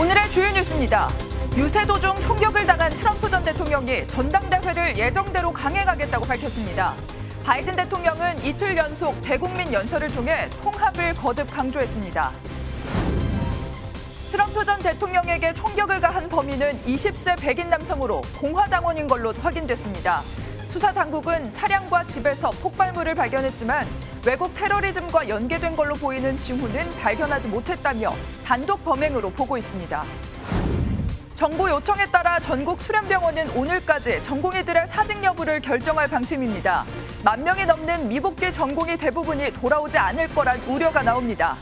오늘의 주요 뉴스입니다. 유세 도중 총격을 당한 트럼프 전 대통령이 전당대회를 예정대로 강행하겠다고 밝혔습니다. 바이든 대통령은 이틀 연속 대국민 연설을 통해 통합을 거듭 강조했습니다. 트럼프 전 대통령에게 총격을 가한 범인은 20세 백인 남성으로 공화당원인 걸로 확인됐습니다. 수사 당국은 차량과 집에서 폭발물을 발견했지만 외국 테러리즘과 연계된 걸로 보이는 징후는 발견하지 못했다며 단독 범행으로 보고 있습니다. 정부 요청에 따라 전국 수련병원은 오늘까지 전공의들의 사직 여부를 결정할 방침입니다. 10,000명이 넘는 미복귀 전공의 대부분이 돌아오지 않을 거란 우려가 나옵니다.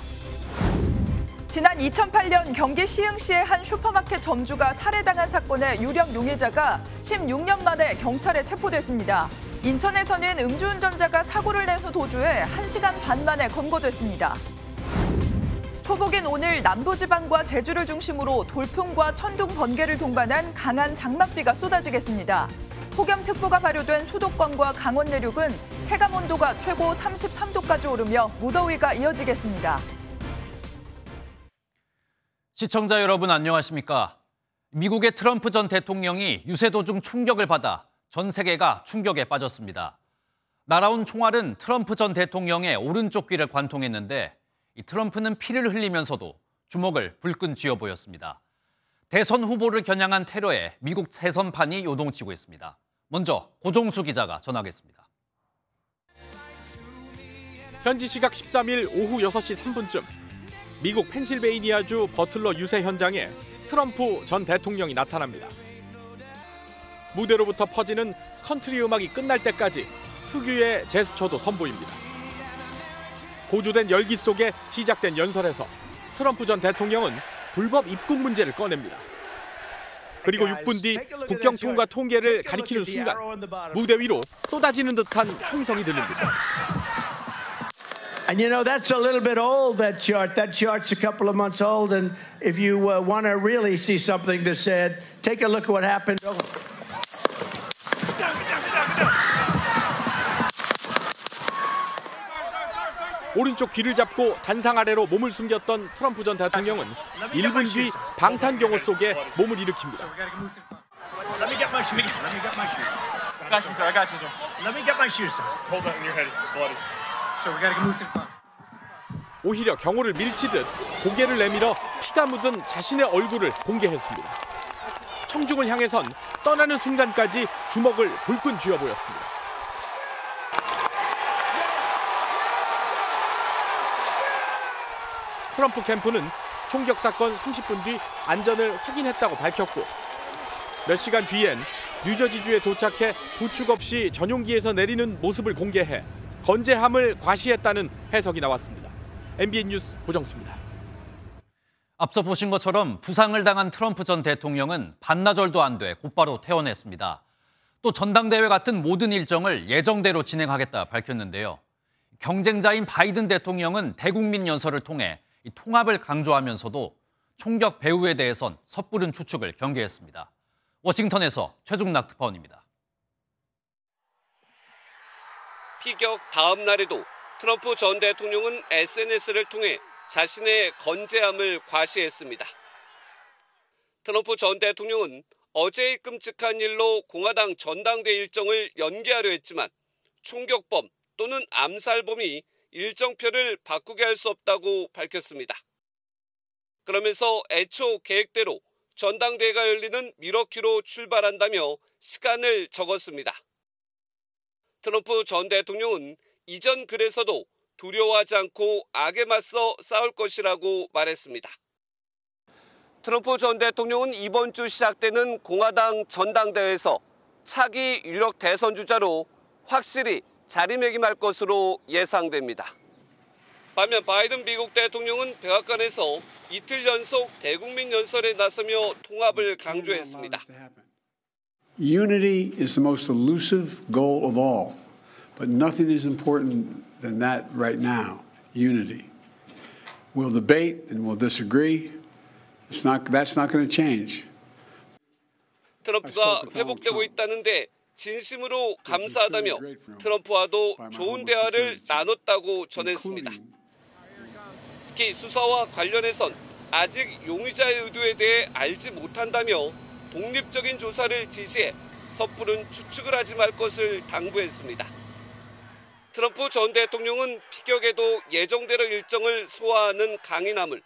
지난 2008년 경기 시흥시의 한 슈퍼마켓 점주가 살해당한 사건의 유력 용의자가 16년 만에 경찰에 체포됐습니다. 인천에서는 음주운전자가 사고를 낸 후 도주해 1시간 반 만에 검거됐습니다. 초복인 오늘 남부지방과 제주를 중심으로 돌풍과 천둥, 번개를 동반한 강한 장맛비가 쏟아지겠습니다. 폭염특보가 발효된 수도권과 강원 내륙은 체감온도가 최고 33도까지 오르며 무더위가 이어지겠습니다. 시청자 여러분 안녕하십니까? 미국의 트럼프 전 대통령이 유세 도중 총격을 받아 전 세계가 충격에 빠졌습니다. 날아온 총알은 트럼프 전 대통령의 오른쪽 귀를 관통했는데 이 트럼프는 피를 흘리면서도 주먹을 불끈 쥐어 보였습니다. 대선 후보를 겨냥한 테러에 미국 대선판이 요동치고 있습니다. 먼저 고종수 기자가 전하겠습니다. 현지 시각 13일 오후 6시 3분쯤 미국 펜실베이니아주 버틀러 유세 현장에 트럼프 전 대통령이 나타납니다. 무대로부터 퍼지는 컨트리 음악이 끝날 때까지 특유의 제스처도 선보입니다. 고조된 열기 속에 시작된 연설에서 트럼프 전 대통령은 불법 입국 문제를 꺼냅니다. 그리고 6분 뒤 국경 통과 통계를 가리키는 순간 무대 위로 쏟아지는 듯한 총성이 들립니다. And you know, that's a little bit old, that chart. That chart's a couple of months old. And if you want to really see something that's said, take a look at what happened. 오른쪽 귀를 잡고 단상 아래로 몸을 숨겼던 트럼프 전 대통령은 1분 뒤 방탄경호 속에 몸을 일으킵니다. Let me get my shoes. Let me get my shoes. I got you, sir. I got you, sir. Let me get my shoes. Hold on, your head is bloody. So we got to move to the car. 오히려 경호를 밀치듯 고개를 내밀어 피가 묻은 자신의 얼굴을 공개했습니다. 청중을 향해선 떠나는 순간까지 주먹을 불끈 쥐어 보였습니다. 트럼프 캠프는 총격 사건 30분 뒤 안전을 확인했다고 밝혔고 몇 시간 뒤엔 뉴저지주에 도착해 부축 없이 전용기에서 내리는 모습을 공개해 건재함을 과시했다는 해석이 나왔습니다. MBN 뉴스 고정수입니다. 앞서 보신 것처럼 부상을 당한 트럼프 전 대통령은 반나절도 안 돼 곧바로 퇴원했습니다. 또 전당대회 같은 모든 일정을 예정대로 진행하겠다 밝혔는데요. 경쟁자인 바이든 대통령은 대국민 연설을 통해 이 통합을 강조하면서도 총격 배후에 대해선 섣부른 추측을 경계했습니다. 워싱턴에서 최중락 특파원입니다. 피격 다음 날에도 트럼프 전 대통령은 SNS를 통해 자신의 건재함을 과시했습니다. 트럼프 전 대통령은 어제의 끔찍한 일로 공화당 전당대 일정을 연기하려 했지만 총격범 또는 암살범이 일정표를 바꾸게 할 수 없다고 밝혔습니다. 그러면서 애초 계획대로 전당대회가 열리는 밀워키로 출발한다며 시간을 적었습니다. 트럼프 전 대통령은 이전 글에서도 두려워하지 않고 악에 맞서 싸울 것이라고 말했습니다. 트럼프 전 대통령은 이번 주 시작되는 공화당 전당대회에서 차기 유력 대선 주자로 확실히 자리매김할 것으로 예상됩니다. 반면 바이든 미국 대통령은 백악관에서 이틀 연속 대국민 연설에 나서며 통합을 강조했습니다. Unity is the most elusive goal of all, but nothing is important than that right now, unity. We'll debate and we'll disagree. That's not going to change. 트럼프가 회복되고 있다는데 진심으로 감사하다며 트럼프와도 좋은 대화를 나눴다고 전했습니다. 특히 수사와 관련해선 아직 용의자의 의도에 대해 알지 못한다며 독립적인 조사를 지시해 섣부른 추측을 하지 말 것을 당부했습니다. 트럼프 전 대통령은 피격에도 예정대로 일정을 소화하는 강인함을,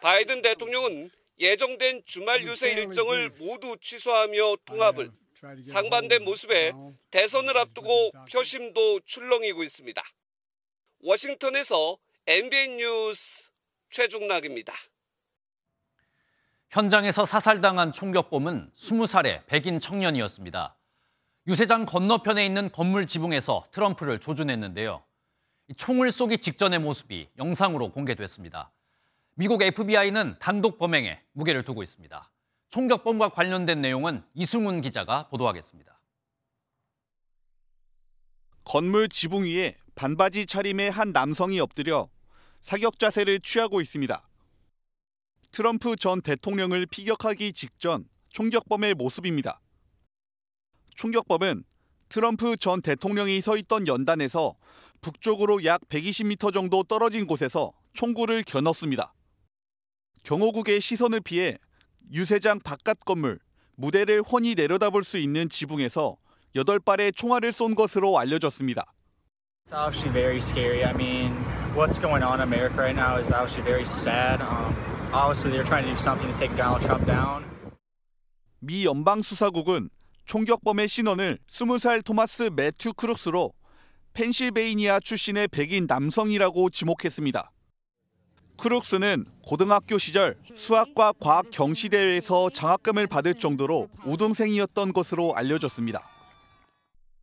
바이든 대통령은 예정된 주말 유세 일정을 모두 취소하며 통합을, 상반된 모습에 대선을 앞두고 표심도 출렁이고 있습니다. 워싱턴에서 MBN 뉴스 최중락입니다. 현장에서 사살당한 총격범은 20살의 백인 청년이었습니다. 유세장 건너편에 있는 건물 지붕에서 트럼프를 조준했는데요. 총을 쏘기 직전의 모습이 영상으로 공개됐습니다. 미국 FBI는 단독 범행에 무게를 두고 있습니다. 총격범과 관련된 내용은 이승훈 기자가 보도하겠습니다. 건물 지붕 위에 반바지 차림의 한 남성이 엎드려 사격 자세를 취하고 있습니다. 트럼프 전 대통령을 피격하기 직전 총격범의 모습입니다. 총격범은 트럼프 전 대통령이 서 있던 연단에서 북쪽으로 약 120m 정도 떨어진 곳에서 총구를 겨눴습니다. 경호국의 시선을 피해 유세장 바깥 건물, 무대를 훤히 내려다볼 수 있는 지붕에서 8발의 총알을 쏜 것으로 알려졌습니다. It's obviously very scary. I mean, what's going on in America right now is obviously very sad. Obviously, they're trying to do something to take Donald Trump down. 미 연방수사국은 총격범의 신원을 20살 토마스 매튜 크룩스로 펜실베이니아 출신의 백인 남성이라고 지목했습니다. 크룩스는 고등학교 시절 수학과 과학 경시대회에서 장학금을 받을 정도로 우등생이었던 것으로 알려졌습니다.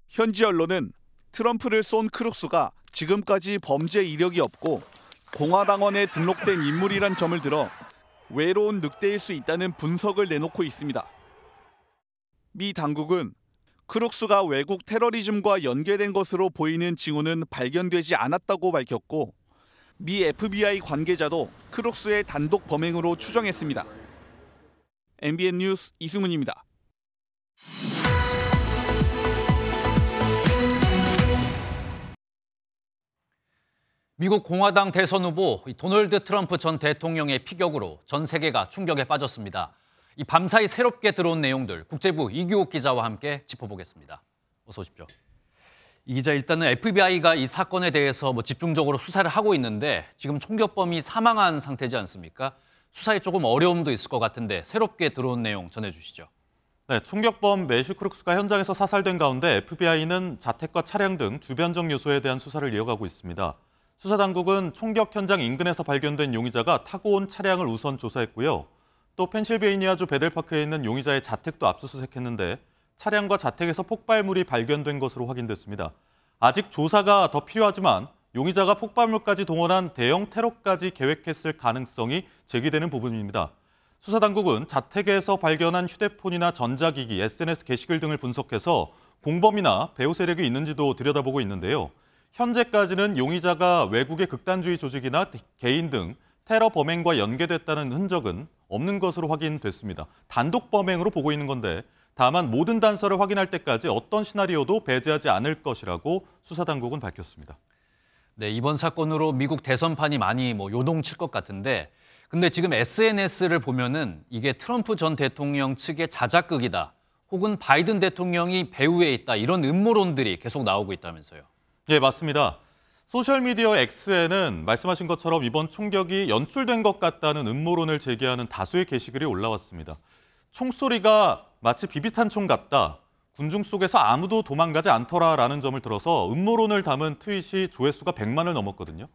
현지 언론은 트럼프를 쏜 크룩스가 지금까지 범죄 이력이 없고 공화당원에 등록된 인물이란 점을 들어 외로운 늑대일 수 있다는 분석을 내놓고 있습니다. 미 당국은 크룩스가 외국 테러리즘과 연계된 것으로 보이는 징후는 발견되지 않았다고 밝혔고 미 FBI 관계자도 크룩스의 단독 범행으로 추정했습니다. MBN 뉴스 이승훈입니다. 미국 공화당 대선 후보 도널드 트럼프 전 대통령의 피격으로 전 세계가 충격에 빠졌습니다. 이 밤사이 새롭게 들어온 내용들 국제부 이규옥 기자와 함께 짚어보겠습니다. 어서 오십시오. 이 기자, 일단은 FBI가 이 사건에 대해서 집중적으로 수사를 하고 있는데 지금 총격범이 사망한 상태지 않습니까? 수사에 조금 어려움도 있을 것 같은데 새롭게 들어온 내용 전해주시죠. 네, 총격범 매슈 크룩스가 현장에서 사살된 가운데 FBI는 자택과 차량 등 주변적 요소에 대한 수사를 이어가고 있습니다. 수사당국은 총격 현장 인근에서 발견된 용의자가 타고 온 차량을 우선 조사했고요. 또 펜실베이니아주 베델파크에 있는 용의자의 자택도 압수수색했는데 차량과 자택에서 폭발물이 발견된 것으로 확인됐습니다. 아직 조사가 더 필요하지만 용의자가 폭발물까지 동원한 대형 테러까지 계획했을 가능성이 제기되는 부분입니다. 수사당국은 자택에서 발견한 휴대폰이나 전자기기, SNS 게시글 등을 분석해서 공범이나 배후 세력이 있는지도 들여다보고 있는데요. 현재까지는 용의자가 외국의 극단주의 조직이나 개인 등 테러 범행과 연계됐다는 흔적은 없는 것으로 확인됐습니다. 단독 범행으로 보고 있는 건데 다만 모든 단서를 확인할 때까지 어떤 시나리오도 배제하지 않을 것이라고 수사당국은 밝혔습니다. 네, 이번 사건으로 미국 대선판이 많이 요동칠 것 같은데 근데 지금 SNS를 보면은 이게 트럼프 전 대통령 측의 자작극이다 혹은 바이든 대통령이 배후에 있다 이런 음모론들이 계속 나오고 있다면서요. 예, 맞습니다. 소셜미디어 X에는 말씀하신 것처럼 이번 총격이 연출된 것 같다는 음모론을 제기하는 다수의 게시글이 올라왔습니다. 총소리가 마치 비비탄 총 같다. 군중 속에서 아무도 도망가지 않더라라는 점을 들어서 음모론을 담은 트윗이 조회수가 100만을 넘었거든요.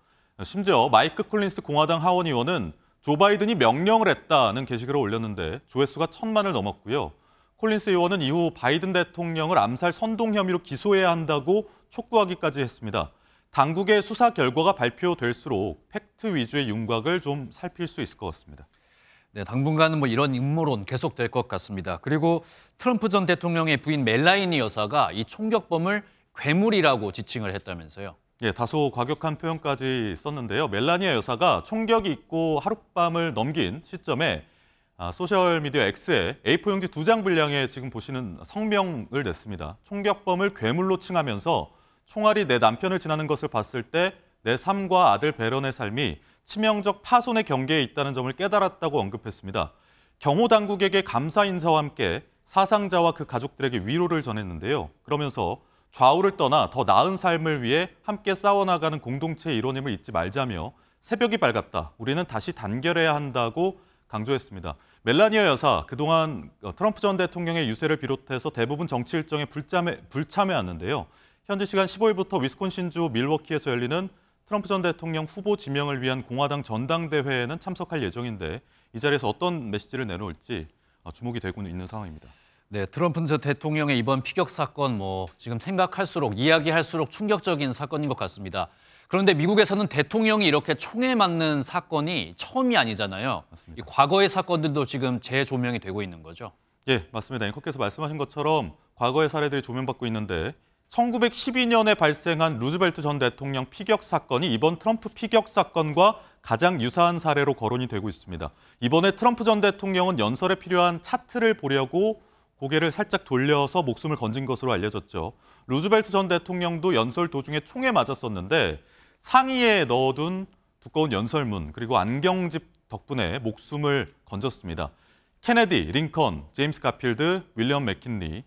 심지어 마이크 콜린스 공화당 하원 의원은 조 바이든이 명령을 했다는 게시글을 올렸는데 조회수가 1000만을 넘었고요. 콜린스 의원은 이후 바이든 대통령을 암살 선동 혐의로 기소해야 한다고 촉구하기까지 했습니다. 당국의 수사 결과가 발표될수록 팩트 위주의 윤곽을 좀 살필 수 있을 것 같습니다. 네, 당분간은 이런 음모론 계속될 것 같습니다. 그리고 트럼프 전 대통령의 부인 멜라니 여사가 이 총격범을 괴물이라고 지칭을 했다면서요. 예, 다소 과격한 표현까지 썼는데요. 멜라니아 여사가 총격이 있고 하룻밤을 넘긴 시점에 소셜미디어 X에 A4 용지 2장 분량의 지금 보시는 성명을 냈습니다. 총격범을 괴물로 칭하면서 총알이 내 남편을 지나는 것을 봤을 때 내 삶과 아들 베런의 삶이 치명적 파손의 경계에 있다는 점을 깨달았다고 언급했습니다. 경호 당국에게 감사 인사와 함께 사상자와 그 가족들에게 위로를 전했는데요. 그러면서 좌우를 떠나 더 나은 삶을 위해 함께 싸워나가는 공동체의 일원임을 잊지 말자며 새벽이 밝았다. 우리는 다시 단결해야 한다고 강조했습니다. 멜라니아 여사, 그동안 트럼프 전 대통령의 유세를 비롯해서 대부분 정치 일정에 불참해왔는데요. 현지 시간 15일부터 위스콘신주 밀워키에서 열리는 트럼프 전 대통령 후보 지명을 위한 공화당 전당대회에는 참석할 예정인데 이 자리에서 어떤 메시지를 내놓을지 주목이 되고 있는 상황입니다. 네, 트럼프 전 대통령의 이번 피격 사건 지금 생각할수록 이야기할수록 충격적인 사건인 것 같습니다. 그런데 미국에서는 대통령이 이렇게 총에 맞는 사건이 처음이 아니잖아요. 이 과거의 사건들도 지금 재조명이 되고 있는 거죠? 예, 맞습니다. 앵커께서 말씀하신 것처럼 과거의 사례들이 조명받고 있는데 1912년에 발생한 루즈벨트 전 대통령 피격 사건이 이번 트럼프 피격 사건과 가장 유사한 사례로 거론이 되고 있습니다. 이번에 트럼프 전 대통령은 연설에 필요한 차트를 보려고 고개를 살짝 돌려서 목숨을 건진 것으로 알려졌죠. 루즈벨트 전 대통령도 연설 도중에 총에 맞았었는데 상의에 넣어둔 두꺼운 연설문 그리고 안경집 덕분에 목숨을 건졌습니다. 케네디, 링컨, 제임스 가필드, 윌리엄 맥킨리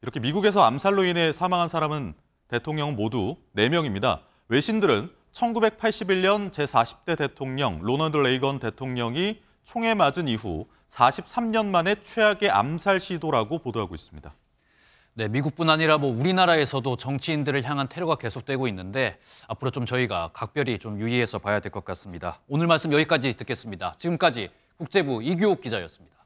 이렇게 미국에서 암살로 인해 사망한 사람은 대통령은 모두 4명입니다. 외신들은 1981년 제40대 대통령 로널드 레이건 대통령이 총에 맞은 이후 43년 만에 최악의 암살 시도라고 보도하고 있습니다. 네, 미국뿐 아니라 우리나라에서도 정치인들을 향한 테러가 계속되고 있는데 앞으로 좀 저희가 각별히 좀 유의해서 봐야 될 것 같습니다. 오늘 말씀 여기까지 듣겠습니다. 지금까지 국제부 이규옥 기자였습니다.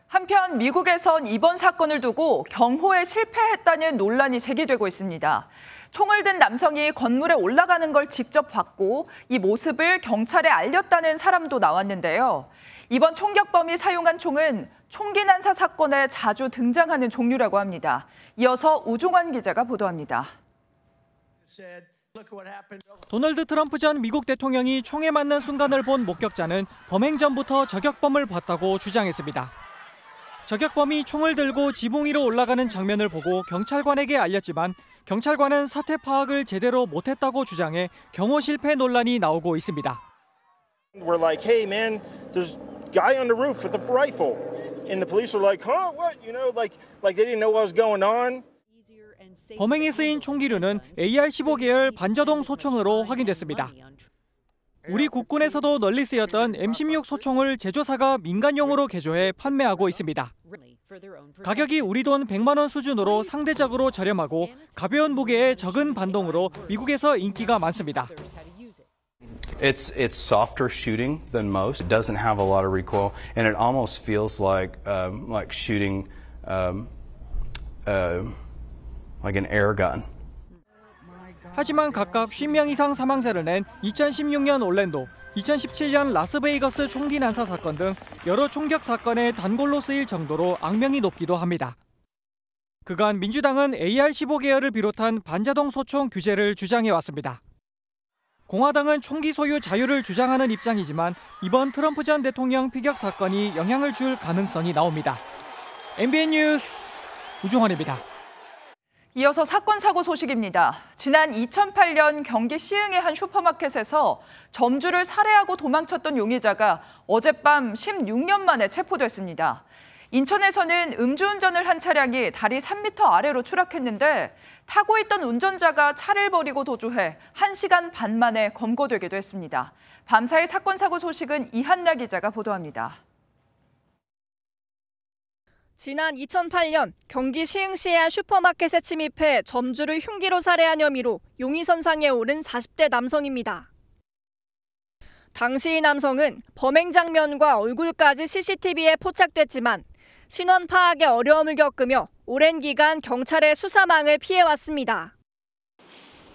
한편 미국에선 이번 사건을 두고 경호에 실패했다는 논란이 제기되고 있습니다. 총을 든 남성이 건물에 올라가는 걸 직접 봤고 이 모습을 경찰에 알렸다는 사람도 나왔는데요. 이번 총격범이 사용한 총은 총기 난사 사건에 자주 등장하는 종류라고 합니다. 이어서 우종환 기자가 보도합니다. 도널드 트럼프 전 미국 대통령이 총에 맞는 순간을 본 목격자는 범행 전부터 저격범을 봤다고 주장했습니다. 저격범이 총을 들고 지붕 위로 올라가는 장면을 보고 경찰관에게 알렸지만 경찰관은 사태 파악을 제대로 못했다고 주장해 경호 실패 논란이 나오고 있습니다. We're like, hey man, there's a guy on the roof with a rifle, and the police are like, huh, what? You know, like they didn't know what was going on. 범행에 쓰인 총기류는 AR-15 계열 반저동 소총으로 확인됐습니다. 우리 국군에서도 널리 쓰였던 M16 소총을 제조사가 민간용으로 개조해 판매하고 있습니다. 가격이 우리 돈 100만 원 수준으로 상대적으로 저렴하고 가벼운 무게의 적은 반동으로 미국에서 인기가 많습니다. It's softer shooting than most. It doesn't have a lot of recoil, and it almost feels like shooting like an air gun. 하지만 각각 50명 이상 사망자를 낸 2016년 올랜도, 2017년 라스베이거스 총기 난사 사건 등 여러 총격 사건의 단골로 쓰일 정도로 악명이 높기도 합니다. 그간 민주당은 AR-15 계열을 비롯한 반자동 소총 규제를 주장해왔습니다. 공화당은 총기 소유 자유를 주장하는 입장이지만 이번 트럼프 전 대통령 피격 사건이 영향을 줄 가능성이 나옵니다. MBN 뉴스 우종환입니다. 이어서 사건 사고 소식입니다. 지난 2008년 경기 시흥의 한 슈퍼마켓에서 점주를 살해하고 도망쳤던 용의자가 어젯밤 16년 만에 체포됐습니다. 인천에서는 음주운전을 한 차량이 다리 3m 아래로 추락했는데 타고 있던 운전자가 차를 버리고 도주해 1시간 반 만에 검거되기도 했습니다. 밤사이 사건 사고 소식은 이한나 기자가 보도합니다. 지난 2008년 경기 시흥시의 한 슈퍼마켓에 침입해 점주를 흉기로 살해한 혐의로 용의선상에 오른 40대 남성입니다. 당시 이 남성은 범행 장면과 얼굴까지 CCTV에 포착됐지만 신원 파악에 어려움을 겪으며 오랜 기간 경찰의 수사망을 피해왔습니다.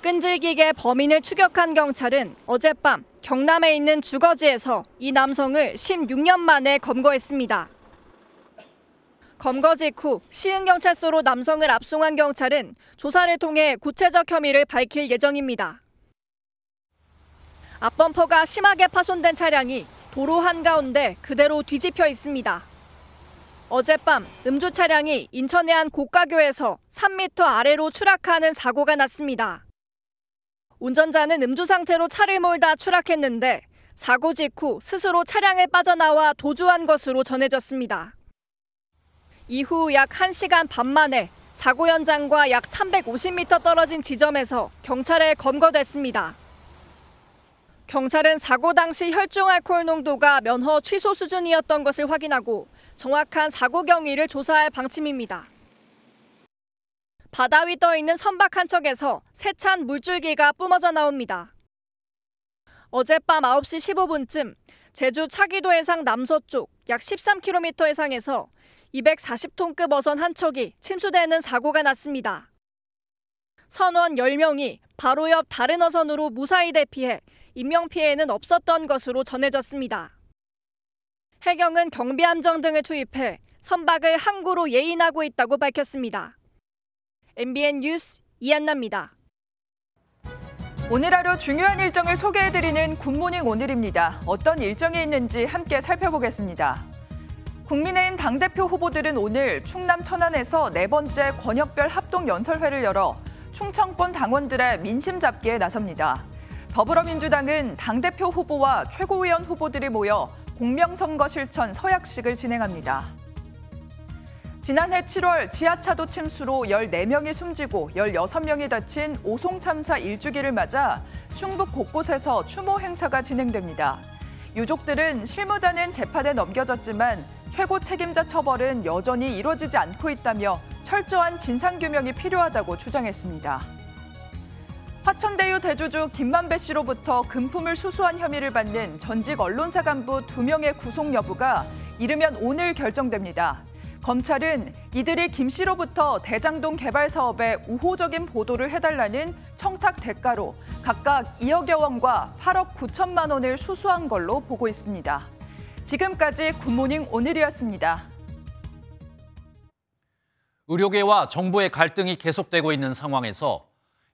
끈질기게 범인을 추격한 경찰은 어젯밤 경남에 있는 주거지에서 이 남성을 16년 만에 검거했습니다. 검거 직후 시흥경찰서로 남성을 압송한 경찰은 조사를 통해 구체적 혐의를 밝힐 예정입니다. 앞범퍼가 심하게 파손된 차량이 도로 한가운데 그대로 뒤집혀 있습니다. 어젯밤 음주 차량이 인천의 한 고가교에서 3m 아래로 추락하는 사고가 났습니다. 운전자는 음주 상태로 차를 몰다 추락했는데 사고 직후 스스로 차량에 빠져나와 도주한 것으로 전해졌습니다. 이후 약 1시간 반 만에 사고 현장과 약 350m 떨어진 지점에서 경찰에 검거됐습니다. 경찰은 사고 당시 혈중 알코올 농도가 면허 취소 수준이었던 것을 확인하고 정확한 사고 경위를 조사할 방침입니다. 바다 위 떠 있는 선박 한 척에서 세찬 물줄기가 뿜어져 나옵니다. 어젯밤 9시 15분쯤 제주 차기도 해상 남서쪽 약 13km 해상에서 240톤급 어선 한 척이 침수되는 사고가 났습니다. 선원 10명이 바로 옆 다른 어선으로 무사히 대피해 인명피해는 없었던 것으로 전해졌습니다. 해경은 경비함정 등을 투입해 선박을 항구로 예인하고 있다고 밝혔습니다. MBN 뉴스 이한나입니다. 오늘 하루 중요한 일정을 소개해드리는 굿모닝 오늘입니다. 어떤 일정이 있는지 함께 살펴보겠습니다. 국민의힘 당대표 후보들은 오늘 충남 천안에서 4번째 권역별 합동연설회를 열어 충청권 당원들의 민심 잡기에 나섭니다. 더불어민주당은 당대표 후보와 최고위원 후보들이 모여 공명선거 실천 서약식을 진행합니다. 지난해 7월 지하차도 침수로 14명이 숨지고 16명이 다친 오송 참사 1주기를 맞아 충북 곳곳에서 추모 행사가 진행됩니다. 유족들은 실무자는 재판에 넘겨졌지만 최고 책임자 처벌은 여전히 이루어지지 않고 있다며 철저한 진상규명이 필요하다고 주장했습니다. 화천대유 대주주 김만배 씨로부터 금품을 수수한 혐의를 받는 전직 언론사 간부 2명의 구속 여부가 이르면 오늘 결정됩니다. 검찰은 이들이 김 씨로부터 대장동 개발 사업에 우호적인 보도를 해달라는 청탁 대가로 각각 2억여 원과 8억 9천만 원을 수수한 걸로 보고 있습니다. 지금까지 굿모닝 오늘이었습니다. 의료계와 정부의 갈등이 계속되고 있는 상황에서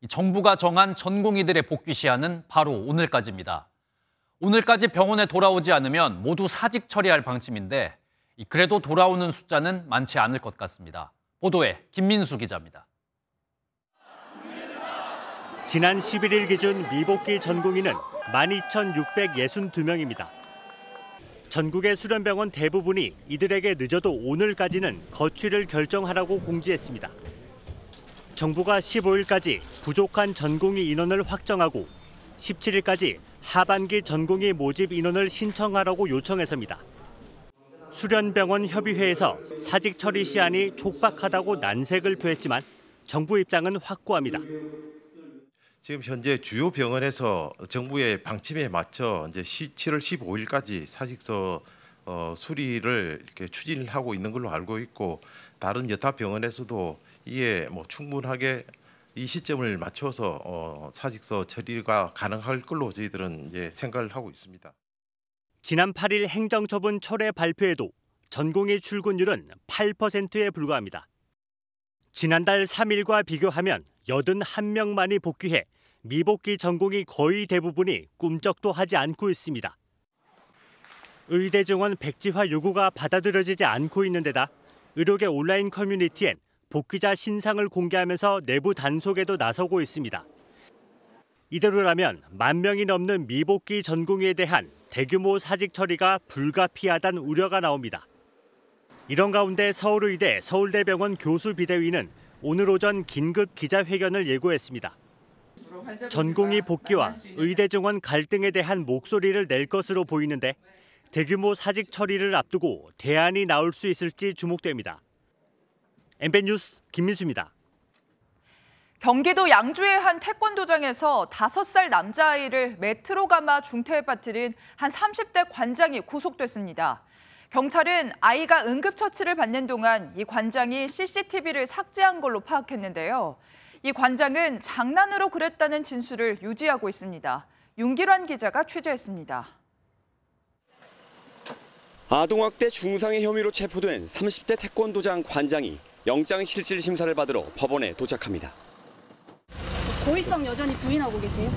정부가 정한 전공의들의 복귀 시한은 바로 오늘까지입니다. 오늘까지 병원에 돌아오지 않으면 모두 사직 처리할 방침인데 그래도 돌아오는 숫자는 많지 않을 것 같습니다. 보도에 김민수 기자입니다. 지난 11일 기준 미복귀 전공의는 12,662명입니다. 전국의 수련병원 대부분이 이들에게 늦어도 오늘까지는 거취를 결정하라고 공지했습니다. 정부가 15일까지 부족한 전공의 인원을 확정하고 17일까지 하반기 전공의 모집 인원을 신청하라고 요청해서입니다. 수련병원 협의회에서 사직 처리 시한이 촉박하다고 난색을 표했지만 정부 입장은 확고합니다. 지금 현재 주요 병원에서 정부의 방침에 맞춰 이제 7월 15일까지 사직서 수리를 이렇게 추진을 하고 있는 걸로 알고 있고 다른 여타 병원에서도 이에 충분하게 이 시점을 맞춰서 사직서 처리가 가능할 걸로 저희들은 이제 생각을 하고 있습니다. 지난 8일 행정처분 철회 발표에도 전공의 출근율은 8%에 불과합니다. 지난달 3일과 비교하면 81명만이 복귀해 미복귀 전공의 거의 대부분이 꿈쩍도 하지 않고 있습니다. 의대 증원 백지화 요구가 받아들여지지 않고 있는 데다 의료계 온라인 커뮤니티엔 복귀자 신상을 공개하면서 내부 단속에도 나서고 있습니다. 이대로라면 10,000명이 넘는 미복귀 전공의에 대한 대규모 사직 처리가 불가피하다는 우려가 나옵니다. 이런 가운데 서울의대 서울대병원 교수 비대위는 오늘 오전 긴급 기자회견을 예고했습니다. 전공의 복귀와 의대 증원 갈등에 대한 목소리를 낼 것으로 보이는데 대규모 사직 처리를 앞두고 대안이 나올 수 있을지 주목됩니다. MBN 뉴스 김민수입니다. 경기도 양주의 한 태권도장에서 5살 남자아이를 메트로 감아 중태에 빠뜨린 한 30대 관장이 구속됐습니다. 경찰은 아이가 응급처치를 받는 동안 이 관장이 CCTV를 삭제한 걸로 파악했는데요. 이 관장은 장난으로 그랬다는 진술을 유지하고 있습니다. 윤기란 기자가 취재했습니다. 아동학대 중상해 혐의로 체포된 30대 태권도장 관장이 영장실질 심사를 받으러 법원에 도착합니다. 고의성 여전히 부인하고 계세요?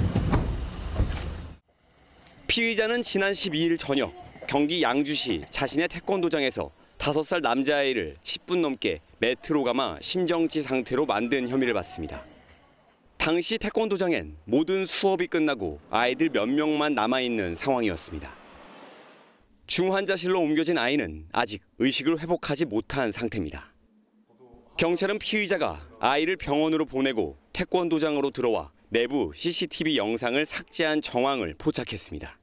피의자는 지난 12일 저녁 경기 양주시 자신의 태권도장에서 5살 남자아이를 10분 넘게 매트로 감아 심정지 상태로 만든 혐의를 받습니다. 당시 태권도장엔 모든 수업이 끝나고 아이들 몇 명만 남아있는 상황이었습니다. 중환자실로 옮겨진 아이는 아직 의식을 회복하지 못한 상태입니다. 경찰은 피의자가 아이를 병원으로 보내고 태권도장으로 들어와 내부 CCTV 영상을 삭제한 정황을 포착했습니다.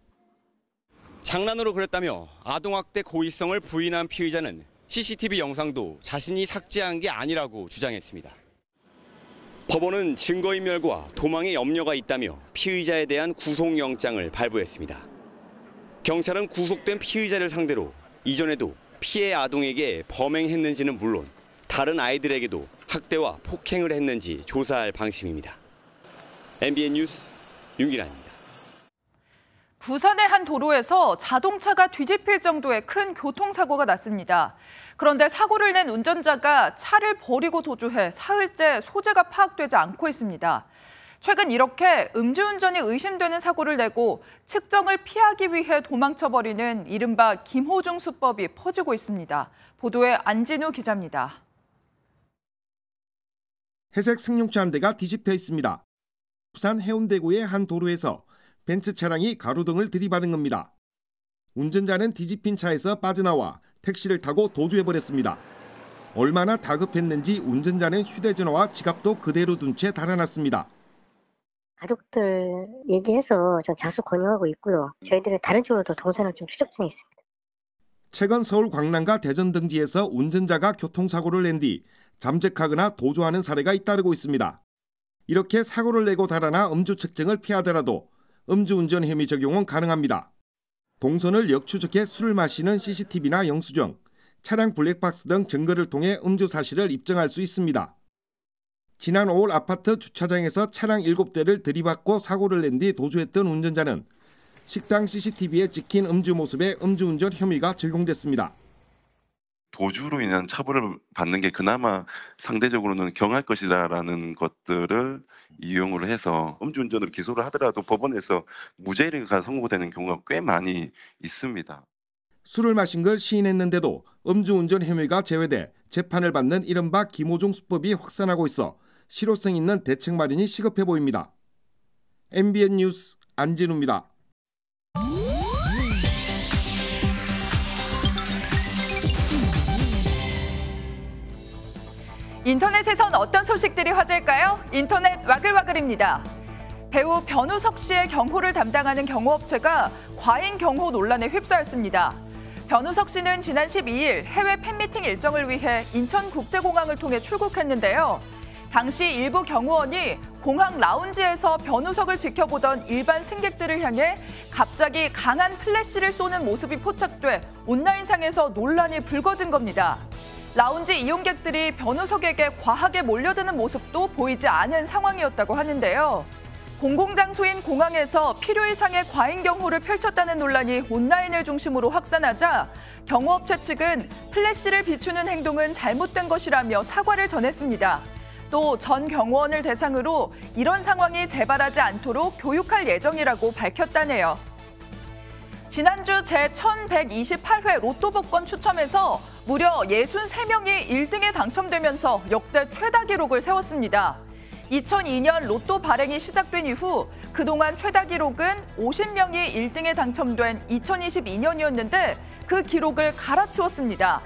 장난으로 그랬다며 아동학대 고의성을 부인한 피의자는 CCTV 영상도 자신이 삭제한 게 아니라고 주장했습니다. 법원은 증거인멸과 도망의 염려가 있다며 피의자에 대한 구속영장을 발부했습니다. 경찰은 구속된 피의자를 상대로 이전에도 피해 아동에게 범행했는지는 물론 다른 아이들에게도 학대와 폭행을 했는지 조사할 방침입니다. MBN 뉴스 윤기란입니다. 부산의 한 도로에서 자동차가 뒤집힐 정도의 큰 교통사고가 났습니다. 그런데 사고를 낸 운전자가 차를 버리고 도주해 사흘째 소재가 파악되지 않고 있습니다. 최근 이렇게 음주운전이 의심되는 사고를 내고 측정을 피하기 위해 도망쳐버리는 이른바 김호중 수법이 퍼지고 있습니다. 보도에 안진우 기자입니다. 회색 승용차 한 대가 뒤집혀 있습니다. 부산 해운대구의 한 도로에서 벤츠 차량이 가로등을 들이받은 겁니다. 운전자는 뒤집힌 차에서 빠져나와 택시를 타고 도주해버렸습니다. 얼마나 다급했는지 운전자는 휴대전화와 지갑도 그대로 둔 채 달아났습니다. 가족들 얘기해서 좀 자수 권유하고 있고요. 저희들은 다른 쪽으로도 동선을 좀 추적 중에 있습니다. 최근 서울 광남과 대전 등지에서 운전자가 교통사고를 낸 뒤 잠적하거나 도주하는 사례가 잇따르고 있습니다. 이렇게 사고를 내고 달아나 음주 측정을 피하더라도 음주운전 혐의 적용은 가능합니다. 동선을 역추적해 술을 마시는 CCTV나 영수증, 차량 블랙박스 등 증거를 통해 음주 사실을 입증할 수 있습니다. 지난 5월 아파트 주차장에서 차량 7대를 들이받고 사고를 낸 뒤 도주했던 운전자는 식당 CCTV에 찍힌 음주 모습에 음주운전 혐의가 적용됐습니다. 도주로 인한 처벌을 받는 게 그나마 상대적으로는 경할 것이다라는 것들을 이용을 해서 음주운전으로 기소를 하더라도 법원에서 무죄가 선고되는 경우가 꽤 많이 있습니다. 술을 마신 걸 시인했는데도 음주운전 혐의가 제외돼 재판을 받는 이른바 김호중 수법이 확산하고 있어 실효성 있는 대책 마련이 시급해 보입니다. MBN 뉴스 안진우입니다. 인터넷에선 어떤 소식들이 화제일까요? 인터넷 와글와글입니다. 배우 변우석 씨의 경호를 담당하는 경호업체가 과잉 경호 논란에 휩싸였습니다. 변우석 씨는 지난 12일 해외 팬미팅 일정을 위해 인천국제공항을 통해 출국했는데요. 당시 일부 경호원이 공항 라운지에서 변우석을 지켜보던 일반 승객들을 향해 갑자기 강한 플래시를 쏘는 모습이 포착돼 온라인상에서 논란이 불거진 겁니다. 라운지 이용객들이 변우석에게 과하게 몰려드는 모습도 보이지 않은 상황이었다고 하는데요. 공공장소인 공항에서 필요 이상의 과잉 경호를 펼쳤다는 논란이 온라인을 중심으로 확산하자 경호업체 측은 플래시를 비추는 행동은 잘못된 것이라며 사과를 전했습니다. 또 전 경호원을 대상으로 이런 상황이 재발하지 않도록 교육할 예정이라고 밝혔다네요. 지난주 제1128회 로또 복권 추첨에서 무려 63명이 1등에 당첨되면서 역대 최다 기록을 세웠습니다. 2002년 로또 발행이 시작된 이후 그동안 최다 기록은 50명이 1등에 당첨된 2022년이었는데 그 기록을 갈아치웠습니다.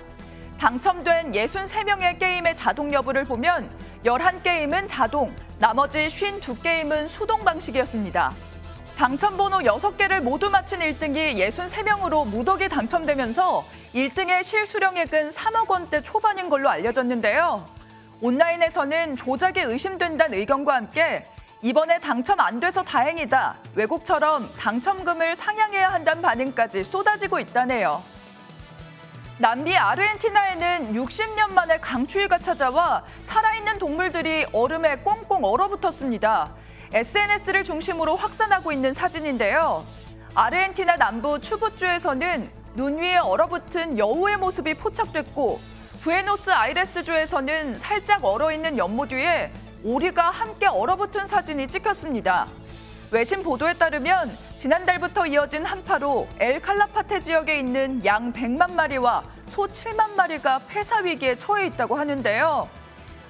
당첨된 63명의 게임의 자동 여부를 보면 11게임은 자동, 나머지 52게임은 수동 방식이었습니다. 당첨번호 6개를 모두 맞힌 1등이 63명으로 무더기 당첨되면서 1등의 실수령액은 3억 원대 초반인 걸로 알려졌는데요. 온라인에서는 조작이 의심된다는 의견과 함께 이번에 당첨 안 돼서 다행이다, 외국처럼 당첨금을 상향해야 한다는 반응까지 쏟아지고 있다네요. 남미 아르헨티나에는 60년 만에 강추위가 찾아와 살아있는 동물들이 얼음에 꽁꽁 얼어붙었습니다. SNS를 중심으로 확산하고 있는 사진인데요. 아르헨티나 남부 추부주에서는 눈 위에 얼어붙은 여우의 모습이 포착됐고 부에노스아이레스주에서는 살짝 얼어있는 연못 위에 오리가 함께 얼어붙은 사진이 찍혔습니다. 외신 보도에 따르면 지난달부터 이어진 한파로 엘 칼라파테 지역에 있는 양 100만 마리와 소 7만 마리가 폐사 위기에 처해 있다고 하는데요.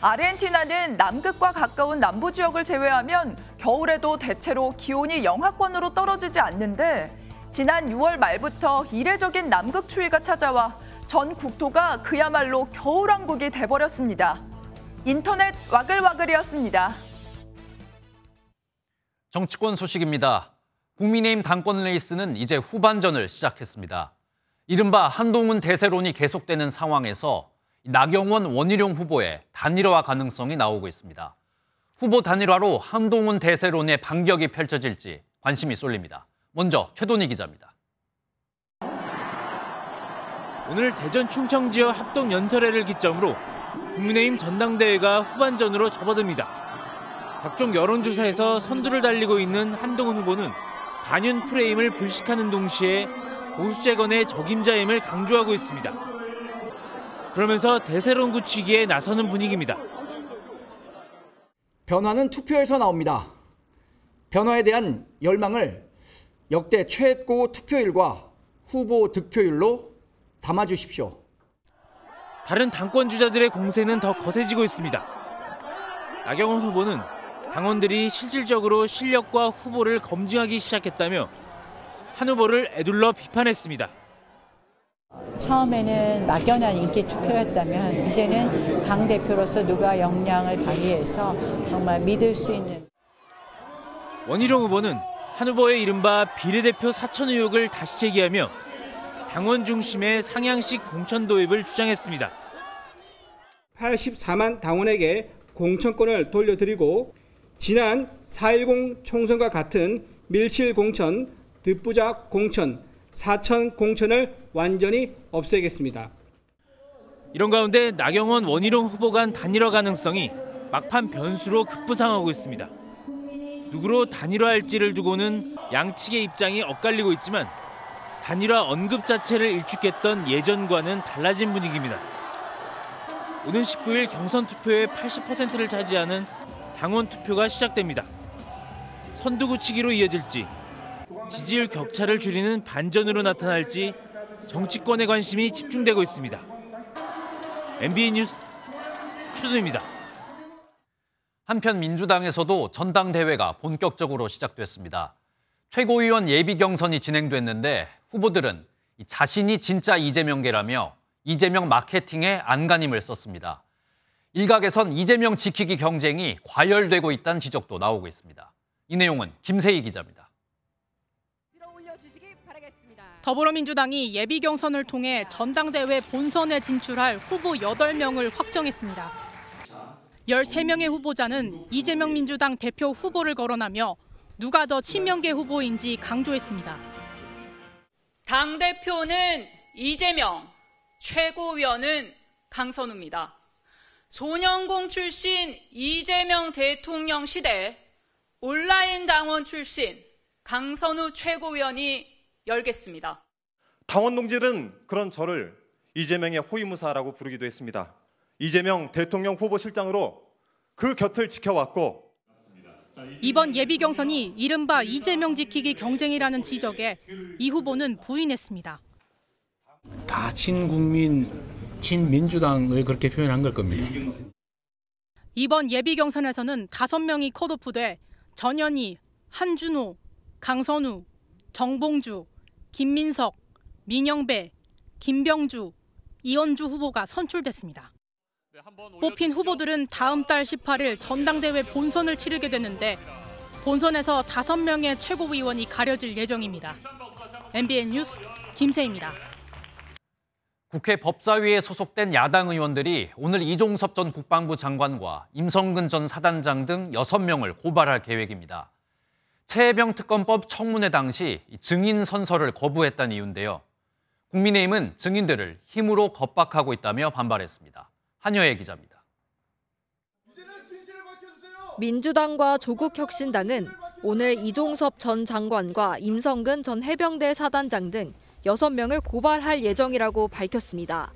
아르헨티나는 남극과 가까운 남부 지역을 제외하면 겨울에도 대체로 기온이 영하권으로 떨어지지 않는데 지난 6월 말부터 이례적인 남극 추위가 찾아와 전 국토가 그야말로 겨울왕국이 돼버렸습니다. 인터넷 와글와글이었습니다. 정치권 소식입니다. 국민의힘 당권 레이스는 이제 후반전을 시작했습니다. 이른바 한동훈 대세론이 계속되는 상황에서 나경원, 원희룡 후보의 단일화 가능성이 나오고 있습니다. 후보 단일화로 한동훈 대세론의 반격이 펼쳐질지 관심이 쏠립니다. 먼저 최돈희 기자입니다. 오늘 대전 충청 지역 합동 연설회를 기점으로 국민의힘 전당대회가 후반전으로 접어듭니다. 각종 여론조사에서 선두를 달리고 있는 한동훈 후보는 반윤 프레임을 불식하는 동시에 보수 재건의 적임자임을 강조하고 있습니다. 그러면서 대세론 굳히기에 나서는 분위기입니다. 변화는 투표에서 나옵니다. 변화에 대한 열망을 역대 최고 투표율과 후보 득표율로 담아주십시오. 다른 당권 주자들의 공세는 더 거세지고 있습니다. 나경원 후보는 당원들이 실질적으로 실력과 후보를 검증하기 시작했다며 한 후보를 에둘러 비판했습니다. 처음에는 막연한 인기 투표였다면 이제는 당대표로서 누가 역량을 발휘해서 정말 믿을 수 있는. 원희룡 후보는 한 후보의 이른바 비례대표 사천 의혹을 다시 제기하며 당원 중심의 상향식 공천 도입을 주장했습니다. 84만 당원에게 공천권을 돌려드리고 지난 4.10 총선과 같은 밀실 공천, 득부작 공천, 사천 공천을 완전히 없애겠습니다. 이런 가운데 나경원, 원희룡 후보 간 단일화 가능성이 막판 변수로 급부상하고 있습니다. 누구로 단일화할지를 두고는 양측의 입장이 엇갈리고 있지만 단일화 언급 자체를 일축했던 예전과는 달라진 분위기입니다. 오는 19일 경선 투표의 80%를 차지하는 당원 투표가 시작됩니다. 선두 굳히기로 이어질지 지지율 격차를 줄이는 반전으로 나타날지 정치권의 관심이 집중되고 있습니다. MBN 뉴스 최돈희입니다. 한편 민주당에서도 전당대회가 본격적으로 시작됐습니다. 최고위원 예비 경선이 진행됐는데 후보들은 자신이 진짜 이재명계라며 이재명 마케팅에 안간힘을 썼습니다. 일각에선 이재명 지키기 경쟁이 과열되고 있다는 지적도 나오고 있습니다. 이 내용은 김세희 기자입니다. 더불어민주당이 예비 경선을 통해 전당대회 본선에 진출할 후보 8명을 확정했습니다. 13명의 후보자는 이재명 민주당 대표 후보를 거론하며 누가 더 친명계 후보인지 강조했습니다. 당대표는 이재명, 최고위원은 강선우입니다. 소년공 출신 이재명 대통령 시대 온라인 당원 출신 강선우 최고위원이 열겠습니다. 당원 동지들은 그런 저를 이재명의 호위무사라고 부르기도 했습니다. 이재명 대통령 후보 실장으로 그 곁을 지켜왔고 이번 예비 경선이 이른바 이재명 지키기 경쟁이라는 지적에 이 후보는 부인했습니다. 다 친국민, 친민주당을 그렇게 표현한 걸 겁니다. 이번 예비 경선에서는 5명이 컷오프돼 전현희, 한준호, 강선우, 정봉주, 김민석, 민영배, 김병주, 이현주 후보가 선출됐습니다. 뽑힌 후보들은 다음 달 18일 전당대회 본선을 치르게 되는데 본선에서 5명의 최고위원이 가려질 예정입니다. MBN 뉴스 김세희입니다. 국회 법사위에 소속된 야당 의원들이 오늘 이종섭 전 국방부 장관과 임성근 전 사단장 등 6명을 고발할 계획입니다. 최혜병 특검법 청문회 당시 증인 선서를 거부했다는 이유인데요. 국민의힘은 증인들을 힘으로 겁박하고 있다며 반발했습니다. 한여애 기자입니다. 민주당과 조국혁신당은 오늘 이종섭 전 장관과 임성근 전 해병대 사단장 등 6명을 고발할 예정이라고 밝혔습니다.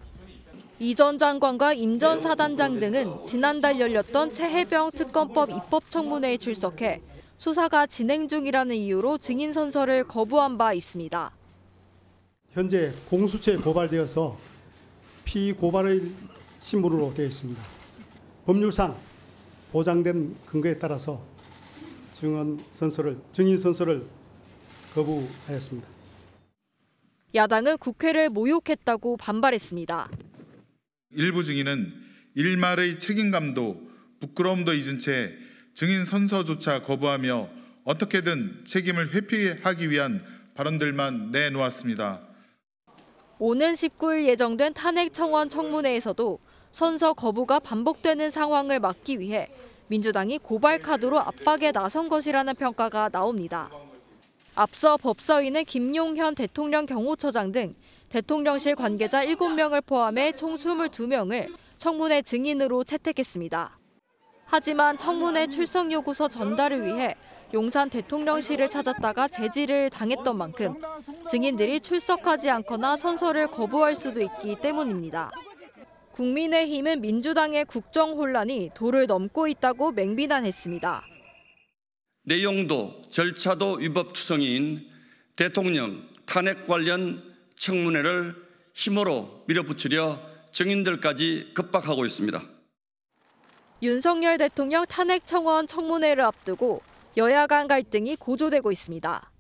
이 전 장관과 임 전 사단장 등은 지난달 열렸던 최혜병 특검법 입법 청문회에 출석해 수사가 진행 중이라는 이유로 증인 선서를 거부한 바 있습니다. 현재 공수처에 고발되어서 피고발의 신분으로 되어 있습니다. 법률상 보장된 근거에 따라서 증인 선서를 거부하였습니다. 야당은 국회를 모욕했다고 반발했습니다. 일부 증인은 일말의 책임감도 부끄러움도 잊은 채 증인 선서조차 거부하며 어떻게든 책임을 회피하기 위한 발언들만 내놓았습니다. 오는 19일 예정된 탄핵 청원 청문회에서도 선서 거부가 반복되는 상황을 막기 위해 민주당이 고발 카드로 압박에 나선 것이라는 평가가 나옵니다. 앞서 법사위는 김용현 대통령 경호처장 등 대통령실 관계자 7명을 포함해 총 22명을 청문회 증인으로 채택했습니다. 하지만 청문회 출석 요구서 전달을 위해 용산 대통령실을 찾았다가 제지를 당했던 만큼 증인들이 출석하지 않거나 선서를 거부할 수도 있기 때문입니다. 국민의힘은 민주당의 국정 혼란이 도를 넘고 있다고 맹비난했습니다. 내용도 절차도 위법투성이인 대통령 탄핵 관련 청문회를 힘으로 밀어붙이려 증인들까지 급박하고 있습니다. 윤석열 대통령 탄핵 청원 청문회를 앞두고 여야 간 갈등이 고조되고 있습니다.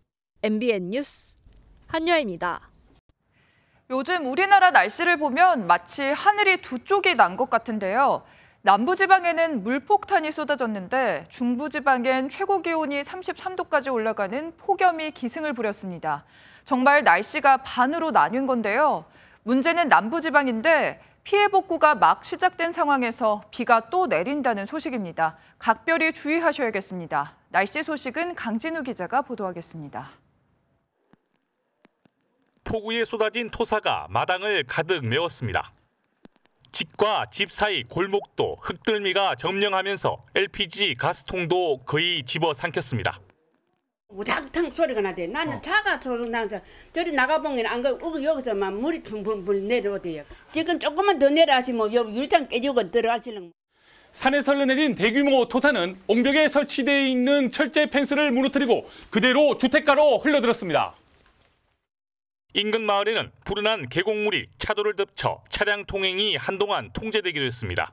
MBN 뉴스 한여입니다. 요즘 우리나라 날씨를 보면 마치 하늘이 두 쪽이 난 것 같은데요. 남부지방에는 물폭탄이 쏟아졌는데 중부지방엔 최고 기온이 33도까지 올라가는 폭염이 기승을 부렸습니다. 정말 날씨가 반으로 나뉜 건데요. 문제는 남부지방인데 피해 복구가 막 시작된 상황에서 비가 또 내린다는 소식입니다. 각별히 주의하셔야겠습니다. 날씨 소식은 강진우 기자가 보도하겠습니다. 폭우에 쏟아진 토사가 마당을 가득 메웠습니다. 집과 집 사이 골목도 흙들미가 점령하면서 LPG 가스통도 거의 집어삼켰습니다. 우당탕 소리가 나대. 나는 차가 저리 나가보면 안 가고 여기서만 물이 붕붕 내려오대요. 지금 조금만 더 내려가시면 여기 유리창 깨지고 들어가시는. 산에서 흘러내린 대규모 토사는 옹벽에 설치되어 있는 철제 펜스를 무너뜨리고 그대로 주택가로 흘러들었습니다. 인근 마을에는 불어난 계곡물이 차도를 덮쳐 차량 통행이 한동안 통제되기도 했습니다.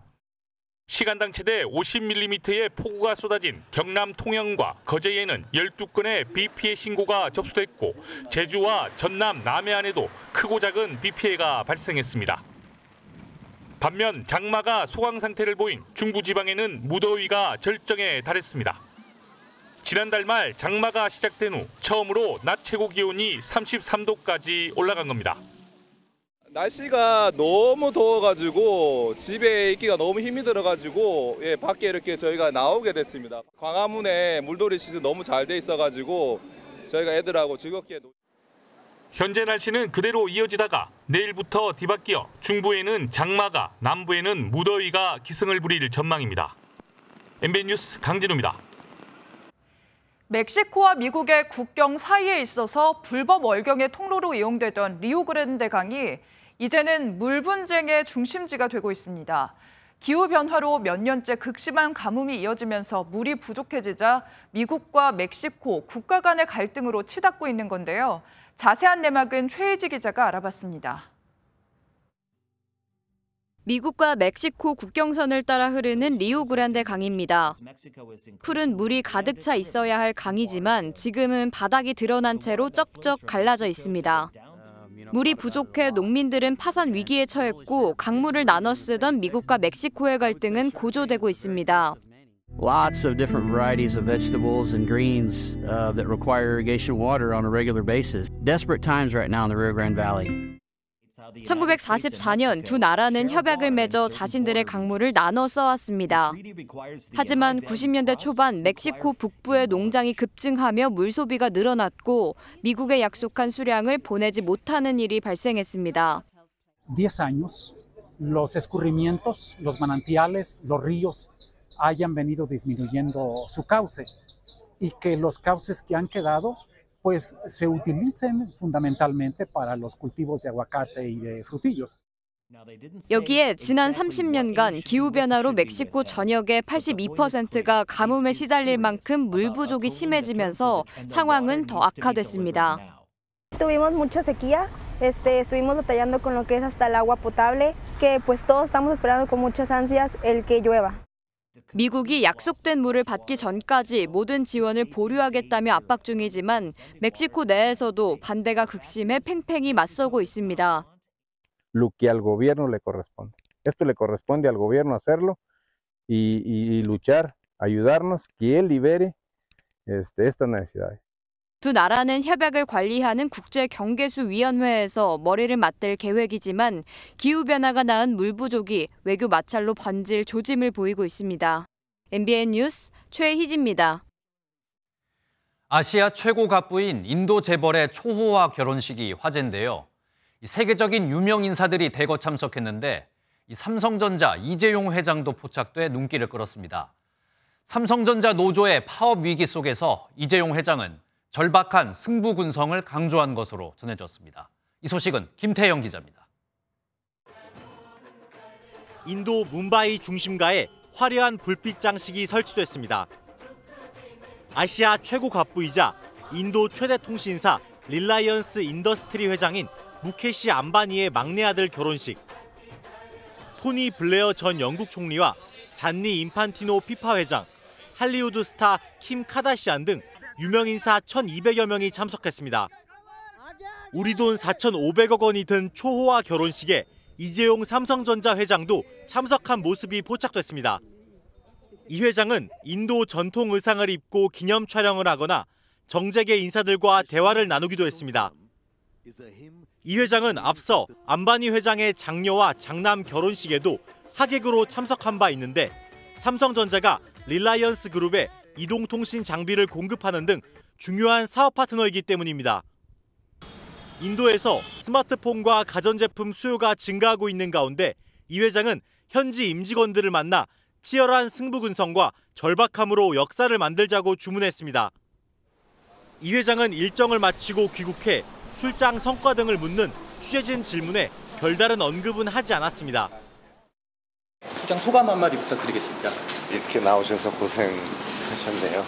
시간당 최대 50mm의 폭우가 쏟아진 경남 통영과 거제에는 12건의 비 피해 신고가 접수됐고 제주와 전남 남해안에도 크고 작은 비 피해가 발생했습니다. 반면 장마가 소강 상태를 보인 중부지방에는 무더위가 절정에 달했습니다. 지난달 말 장마가 시작된 후 처음으로 낮 최고 기온이 33도까지 올라간 겁니다. 날씨가 너무 더워가지고 집에 있기가 너무 힘이 들어가지고 밖에 이렇게 저희가 나오게 됐습니다. 광화문에 물놀이 시설 너무 잘 돼 있어가지고 저희가 애들하고 즐겁게. 현재 날씨는 그대로 이어지다가 내일부터 뒤바뀌어 중부에는 장마가, 남부에는 무더위가 기승을 부릴 전망입니다. MBN 뉴스 강진우입니다. 멕시코와 미국의 국경 사이에 있어서 불법 월경의 통로로 이용되던 리오그란데 강이 이제는 물 분쟁의 중심지가 되고 있습니다. 기후변화로 몇 년째 극심한 가뭄이 이어지면서 물이 부족해지자 미국과 멕시코 국가 간의 갈등으로 치닫고 있는 건데요. 자세한 내막은 최혜지 기자가 알아봤습니다. 미국과 멕시코 국경선을 따라 흐르는 리오그란데 강입니다. 푸른 물이 가득 차 있어야 할 강이지만 지금은 바닥이 드러난 채로 쩍쩍 갈라져 있습니다. 물이 부족해 농민들은 파산 위기에 처했고 강물을 나눠 쓰던 미국과 멕시코의 갈등은 고조되고 있습니다. Lots of different varieties of vegetables and greens that require irrigation water on a regular basis. Desperate times right now in the Rio Grande Valley. 1944년 두 나라는 협약을 맺어 자신들의 강물을 나눠 써왔습니다. 하지만 90년대 초반 멕시코 북부의 농장이 급증하며 물 소비가 늘어났고 미국에 약속한 수량을 보내지 못하는 일이 발생했습니다. 10 años, los escurrimientos, los manantiales, los ríos hayan venido disminuyendo su cauce y que los cauces que han quedado pues se utilicen fundamentalmente para los cultivos de aguacate y de frutillos. 여기에 지난 30년간 기후변화로 멕시코 전역의 82%가 가뭄에 시달릴 만큼 물 부족이 심해지면서 상황은 더 악화됐습니다. Tuvimos mucha sequía, estuvimos batallando con lo que es hasta el agua potable, que pues todos estamos esperando con muchas ansias el que llueva. 미국이 약속된 물을 받기 전까지 모든 지원을 보류하겠다며 압박 중이지만 멕시코 내에서도 반대가 극심해 팽팽히 맞서고 있습니다. Lo que al gobierno le corresponde. Esto le corresponde al gobierno hacerlo y luchar, ayudarnos, que él libere estas necesidades. 두 나라는 협약을 관리하는 국제경계수위원회에서 머리를 맞댈 계획이지만 기후변화가 낳은 물 부족이 외교 마찰로 번질 조짐을 보이고 있습니다. MBN 뉴스 최희지입니다. 아시아 최고 갑부인 인도 재벌의 초호화 결혼식이 화제인데요. 세계적인 유명 인사들이 대거 참석했는데 삼성전자 이재용 회장도 포착돼 눈길을 끌었습니다. 삼성전자 노조의 파업 위기 속에서 이재용 회장은 절박한 승부군성을 강조한 것으로 전해졌습니다. 이 소식은 김태영 기자입니다. 인도 뭄바이 중심가에 화려한 불빛 장식이 설치됐습니다. 아시아 최고 갑부이자 인도 최대 통신사 릴라이언스 인더스트리 회장인 무케시 암바니의 막내 아들 결혼식. 토니 블레어 전 영국 총리와 잔니 인판티노 피파 회장, 할리우드 스타 킴 카다시안 등 유명 인사 1,200여 명이 참석했습니다. 우리 돈 4,500억 원이 든 초호화 결혼식에 이재용 삼성전자 회장도 참석한 모습이 포착됐습니다. 이 회장은 인도 전통 의상을 입고 기념 촬영을 하거나 정재계 인사들과 대화를 나누기도 했습니다. 이 회장은 앞서 암바니 회장의 장녀와 장남 결혼식에도 하객으로 참석한 바 있는데 삼성전자가 릴라이언스 그룹에 이동통신 장비를 공급하는 등 중요한 사업 파트너이기 때문입니다. 인도에서 스마트폰과 가전제품 수요가 증가하고 있는 가운데 이 회장은 현지 임직원들을 만나 치열한 승부군성과 절박함으로 역사를 만들자고 주문했습니다. 이 회장은 일정을 마치고 귀국해 출장 성과 등을 묻는 취재진 질문에 별다른 언급은 하지 않았습니다. 출장 소감 한마디 부탁드리겠습니다. 이렇게 나오셔서 고생하셨네요.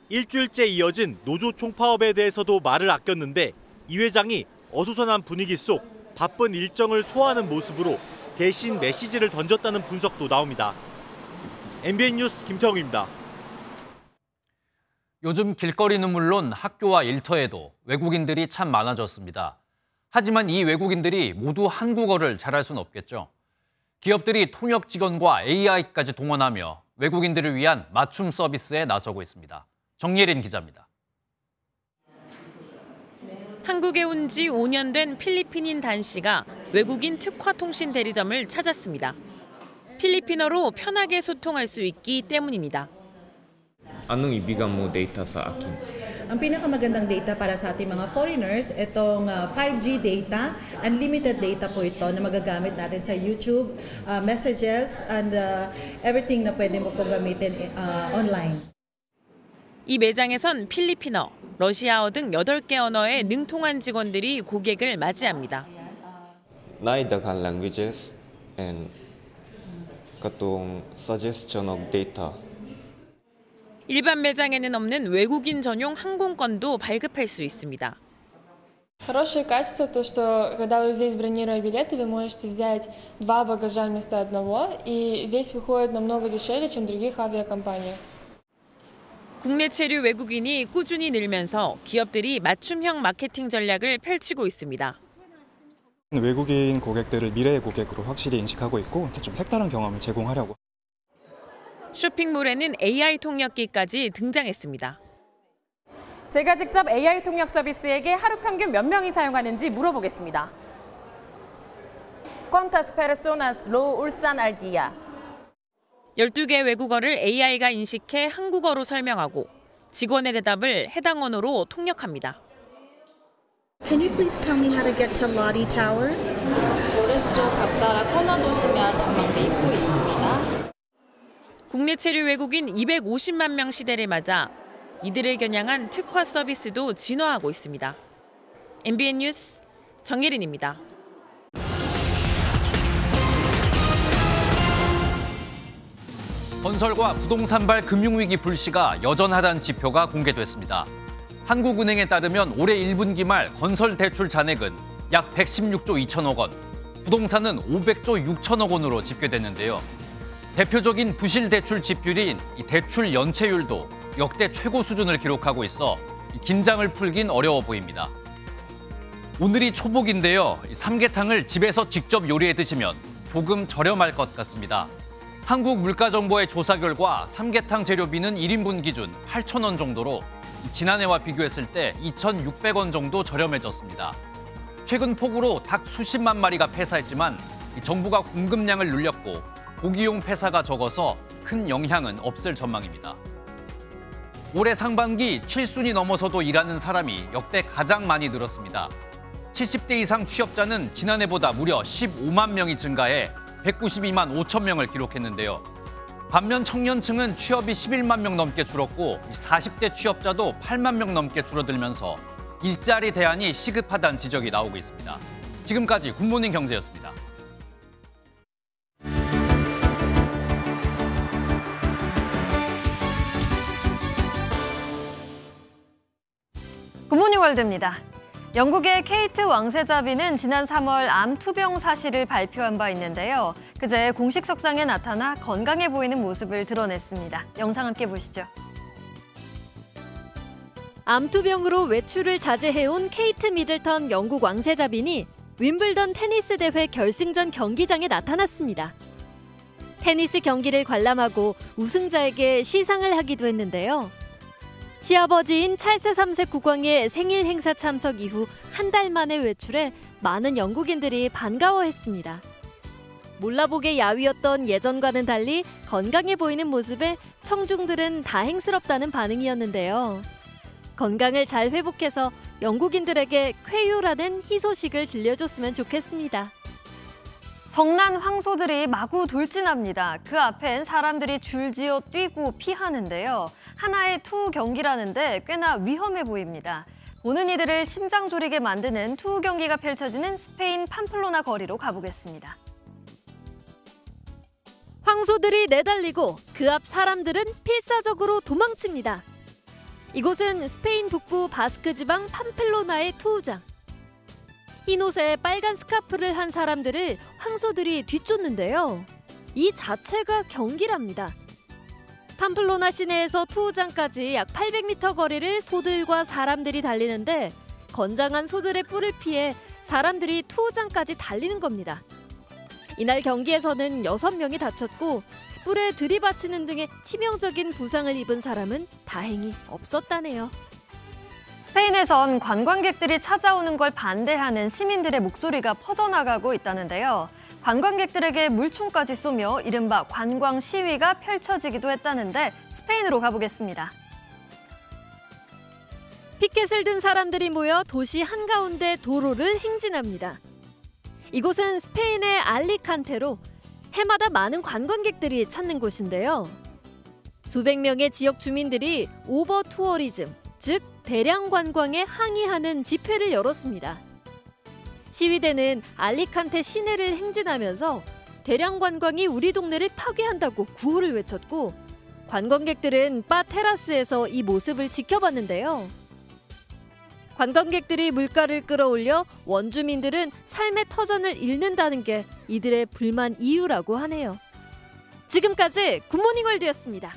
일주일째 이어진 노조 총파업에 대해서도 말을 아꼈는데 이 회장이 어수선한 분위기 속 바쁜 일정을 소화하는 모습으로 대신 메시지를 던졌다는 분석도 나옵니다. MBN 뉴스 김태형입니다. 요즘 길거리는 물론 학교와 일터에도 외국인들이 참 많아졌습니다. 하지만 이 외국인들이 모두 한국어를 잘할 수는 없겠죠. 기업들이 통역 직원과 AI까지 동원하며 외국인들을 위한 맞춤 서비스에 나서고 있습니다. 정예린 기자입니다. 한국에 온 지 5년 된 필리핀인 단 씨가 외국인 특화 통신 대리점을 찾았습니다. 필리핀어로 편하게 소통할 수 있기 때문입니다. Anong ibigan mo data sa akin? Ang pinakamagandang data para sa ating mga foreigners, itong 5G data, unlimited data po ito na magagamit natin sa YouTube, messages, and everything na pwede mo pong gamitin online. 이 매장에선 필리핀어, 러시아어 등 8개 언어에 능통한 직원들이 고객을 맞이합니다. Nai daghang languages and katong suggestion of data. 일반 매장에는 없는 외국인 전용 항공권도 발급할 수 있습니다. Хорошее качество то, что когда вы здесь бронируя билеты, вы можете взять 2 багажа вместо одного, и здесь выходит намного дешевле, чем в других авиакомпаниях. 국내 체류 외국인이 꾸준히 늘면서 기업들이 맞춤형 마케팅 전략을 펼치고 있습니다. 외국인 고객들을 미래의 고객으로 확실히 인식하고 있고 좀 색다른 경험을 제공하려고. 쇼핑몰에는 AI 통역기까지 등장했습니다. 제가 직접 AI 통역 서비스에게 하루 평균 몇 명이 사용하는지 물어보겠습니다. ¿Cuántas personas lo usan al día? 12개 외국어를 AI가 인식해 한국어로 설명하고 직원의 대답을 해당 언어로 통역합니다. Can you please tell me how to get to Lottie Tower? 오른쪽 앞따라 코너 보시면 전망대 입구 있습니다. 국내 체류 외국인 250만 명 시대를 맞아 이들을 겨냥한 특화 서비스도 진화하고 있습니다. MBN 뉴스 정예린입니다. 건설과 부동산발 금융위기 불씨가 여전하다는 지표가 공개됐습니다. 한국은행에 따르면 올해 1분기 말 건설 대출 잔액은 약 116조 2천억 원, 부동산은 500조 6천억 원으로 집계됐는데요. 대표적인 부실 대출 지표인 이 대출 연체율도 역대 최고 수준을 기록하고 있어 긴장을 풀긴 어려워 보입니다. 오늘이 초복인데요. 삼계탕을 집에서 직접 요리해 드시면 조금 저렴할 것 같습니다. 한국물가정보의 조사 결과 삼계탕 재료비는 1인분 기준 8,000원 정도로 지난해와 비교했을 때 2,600원 정도 저렴해졌습니다. 최근 폭우로 닭 수십만 마리가 폐사했지만 정부가 공급량을 늘렸고 고기용 폐사가 적어서 큰 영향은 없을 전망입니다. 올해 상반기 7순이 넘어서도 일하는 사람이 역대 가장 많이 늘었습니다. 70대 이상 취업자는 지난해보다 무려 15만 명이 증가해 192만 5천 명을 기록했는데요. 반면 청년층은 취업이 11만 명 넘게 줄었고 40대 취업자도 8만 명 넘게 줄어들면서 일자리 대안이 시급하다는 지적이 나오고 있습니다. 지금까지 굿모닝 경제였습니다. 굿모닝 월드입니다. 영국의 케이트 왕세자비는 지난 3월 암 투병 사실을 발표한 바 있는데요. 그제 공식 석상에 나타나 건강해 보이는 모습을 드러냈습니다. 영상 함께 보시죠. 암투병으로 외출을 자제해온 케이트 미들턴 영국 왕세자빈이 윈블던 테니스 대회 결승전 경기장에 나타났습니다. 테니스 경기를 관람하고 우승자에게 시상을 하기도 했는데요. 시아버지인 찰스 3세 국왕의 생일 행사 참석 이후 한 달 만에 외출해 많은 영국인들이 반가워했습니다. 몰라보게 야위었던 예전과는 달리 건강해 보이는 모습에 청중들은 다행스럽다는 반응이었는데요. 건강을 잘 회복해서 영국인들에게 쾌유라는 희소식을 들려줬으면 좋겠습니다. 성난 황소들이 마구 돌진합니다. 그 앞엔 사람들이 줄지어 뛰고 피하는데요. 하나의 투우 경기라는데 꽤나 위험해 보입니다. 보는 이들을 심장 졸이게 만드는 투우 경기가 펼쳐지는 스페인 팜플로나 거리로 가보겠습니다. 황소들이 내달리고 그 앞 사람들은 필사적으로 도망칩니다. 이곳은 스페인 북부 바스크 지방 팜플로나의 투우장. 흰 옷에 빨간 스카프를 한 사람들을 황소들이 뒤쫓는데요. 이 자체가 경기랍니다. 팜플로나 시내에서 투우장까지 약 800m 거리를 소들과 사람들이 달리는데 건장한 소들의 뿔을 피해 사람들이 투우장까지 달리는 겁니다. 이날 경기에서는 6명이 다쳤고 뿔에 들이받치는 등의 치명적인 부상을 입은 사람은 다행히 없었다네요. 스페인에선 관광객들이 찾아오는 걸 반대하는 시민들의 목소리가 퍼져나가고 있다는데요. 관광객들에게 물총까지 쏘며 이른바 관광 시위가 펼쳐지기도 했다는데 스페인으로 가보겠습니다. 피켓을 든 사람들이 모여 도시 한가운데 도로를 행진합니다. 이곳은 스페인의 알리칸테로 해마다 많은 관광객들이 찾는 곳인데요. 수백 명의 지역 주민들이 오버 투어리즘, 즉 대량 관광에 항의하는 집회를 열었습니다. 시위대는 알리칸테 시내를 행진하면서 대량 관광이 우리 동네를 파괴한다고 구호를 외쳤고 관광객들은 바 테라스에서 이 모습을 지켜봤는데요. 관광객들이 물가를 끌어올려 원주민들은 삶의 터전을 잃는다는 게 이들의 불만 이유라고 하네요. 지금까지 굿모닝 월드였습니다.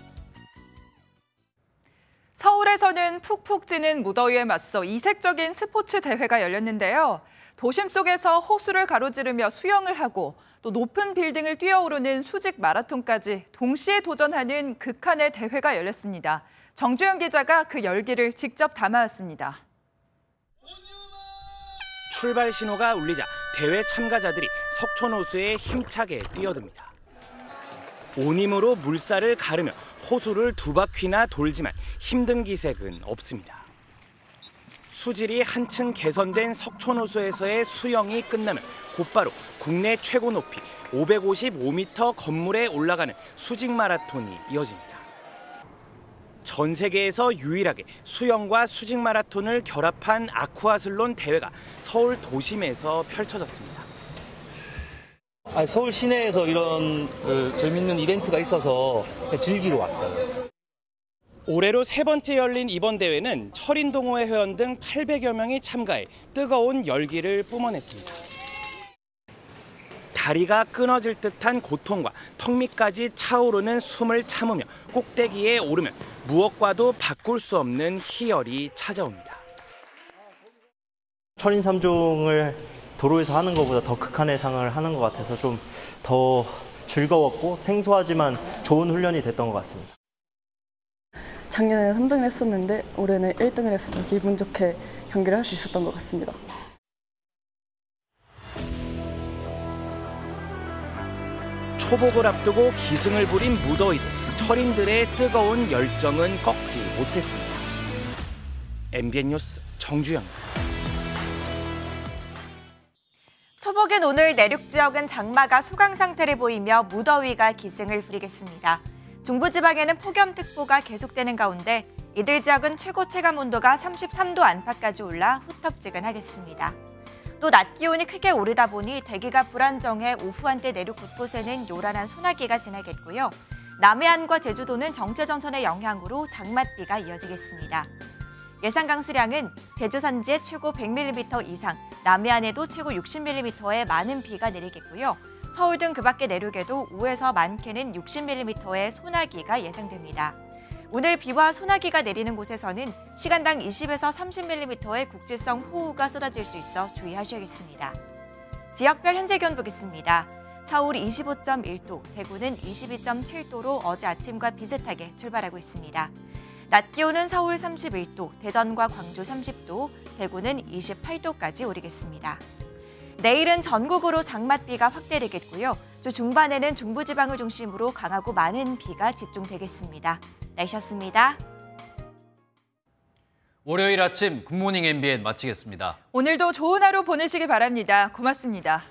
서울에서는 푹푹 찌는 무더위에 맞서 이색적인 스포츠 대회가 열렸는데요. 도심 속에서 호수를 가로지르며 수영을 하고 또 높은 빌딩을 뛰어오르는 수직 마라톤까지 동시에 도전하는 극한의 대회가 열렸습니다. 정주영 기자가 그 열기를 직접 담아왔습니다. 출발 신호가 울리자 대회 참가자들이 석촌호수에 힘차게 뛰어듭니다. 온 힘으로 물살을 가르며 호수를 2바퀴나 돌지만 힘든 기색은 없습니다. 수질이 한층 개선된 석촌호수에서의 수영이 끝나면 곧바로 국내 최고 높이 555m 건물에 올라가는 수직 마라톤이 이어집니다. 전 세계에서 유일하게 수영과 수직 마라톤을 결합한 아쿠아슬론 대회가 서울 도심에서 펼쳐졌습니다. 서울 시내에서 이런 재밌는 이벤트가 있어서 즐기러 왔어요. 올해로 3번째 열린 이번 대회는 철인동호회 회원 등 800여 명이 참가해 뜨거운 열기를 뿜어냈습니다. 다리가 끊어질 듯한 고통과 턱 밑까지 차오르는 숨을 참으며 꼭대기에 오르면 무엇과도 바꿀 수 없는 희열이 찾아옵니다. 철인 3종을 도로에서 하는 것보다 더 극한의 상을 하는 것 같아서 좀 더 즐거웠고 생소하지만 좋은 훈련이 됐던 것 같습니다. 작년에는 3등을 했었는데 올해는 1등을 해서 더 기분 좋게 경기를 할 수 있었던 것 같습니다. 초복을 앞두고 기승을 부린 무더위도 철인들의 뜨거운 열정은 꺾지 못했습니다. MBN 뉴스 정주영입니다. 초복인 오늘 내륙 지역은 장마가 소강 상태를 보이며 무더위가 기승을 부리겠습니다. 중부지방에는 폭염특보가 계속되는 가운데 이들 지역은 최고 체감 온도가 33도 안팎까지 올라 후텁지근하겠습니다. 또 낮 기온이 크게 오르다 보니 대기가 불안정해 오후 한때 내륙 곳곳에는 요란한 소나기가 지나겠고요. 남해안과 제주도는 정체전선의 영향으로 장맛비가 이어지겠습니다. 예상 강수량은 제주 산지에 최고 100mm 이상, 남해안에도 최고 60mm의 많은 비가 내리겠고요. 서울 등 그 밖의 내륙에도 5에서 많게는 60mm의 소나기가 예상됩니다. 오늘 비와 소나기가 내리는 곳에서는 시간당 20에서 30mm의 국지성 호우가 쏟아질 수 있어 주의하셔야겠습니다. 지역별 현재 기온 보겠습니다. 서울이 25.1도, 대구는 22.7도로 어제 아침과 비슷하게 출발하고 있습니다. 낮 기온은 서울 31도, 대전과 광주 30도, 대구는 28도까지 오르겠습니다. 내일은 전국으로 장맛비가 확대되겠고요. 주 중반에는 중부지방을 중심으로 강하고 많은 비가 집중되겠습니다. 날씨였습니다. 월요일 아침 굿모닝 MBN 마치겠습니다. 오늘도 좋은 하루 보내시기 바랍니다. 고맙습니다.